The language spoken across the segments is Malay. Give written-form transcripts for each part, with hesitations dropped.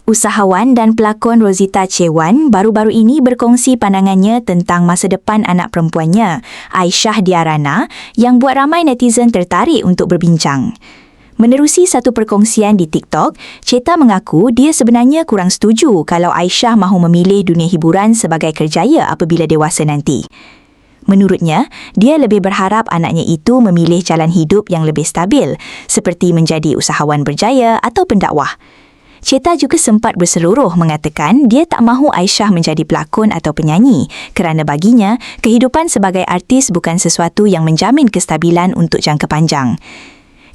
Usahawan dan pelakon Rosita Chewan baru-baru ini berkongsi pandangannya tentang masa depan anak perempuannya, Aisyah Diarana, yang buat ramai netizen tertarik untuk berbincang. Menerusi satu perkongsian di TikTok, Cheta mengaku dia sebenarnya kurang setuju kalau Aisyah mahu memilih dunia hiburan sebagai kerjaya apabila dewasa nanti. Menurutnya, dia lebih berharap anaknya itu memilih jalan hidup yang lebih stabil, seperti menjadi usahawan berjaya atau pendakwah. Cheta juga sempat berseluruh mengatakan dia tak mahu Aisyah menjadi pelakon atau penyanyi kerana baginya, kehidupan sebagai artis bukan sesuatu yang menjamin kestabilan untuk jangka panjang.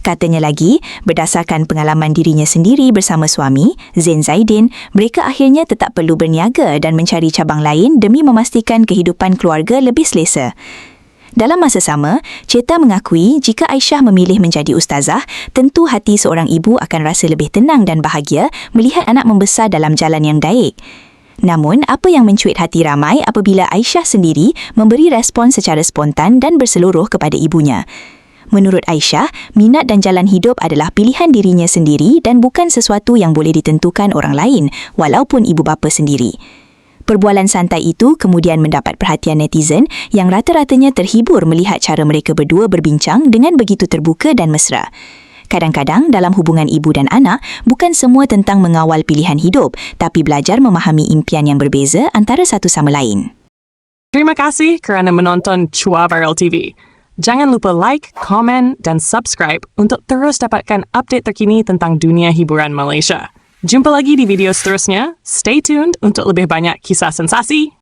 Katanya lagi, berdasarkan pengalaman dirinya sendiri bersama suami, Zain Zaidin, mereka akhirnya tetap perlu berniaga dan mencari cabang lain demi memastikan kehidupan keluarga lebih selesa. Dalam masa sama, Cheta mengakui jika Aisyah memilih menjadi ustazah, tentu hati seorang ibu akan rasa lebih tenang dan bahagia melihat anak membesar dalam jalan yang baik. Namun, apa yang mencuit hati ramai apabila Aisyah sendiri memberi respon secara spontan dan berseluruh kepada ibunya. Menurut Aisyah, minat dan jalan hidup adalah pilihan dirinya sendiri dan bukan sesuatu yang boleh ditentukan orang lain, walaupun ibu bapa sendiri. Perbualan santai itu kemudian mendapat perhatian netizen yang rata-ratanya terhibur melihat cara mereka berdua berbincang dengan begitu terbuka dan mesra. Kadang-kadang dalam hubungan ibu dan anak, bukan semua tentang mengawal pilihan hidup, tapi belajar memahami impian yang berbeza antara satu sama lain. Terima kasih kerana menonton Chua Viral TV. Jangan lupa like, komen dan subscribe untuk terus dapatkan update terkini tentang dunia hiburan Malaysia. Jumpa lagi di video seterusnya. Stay tuned untuk lebih banyak kisah sensasi.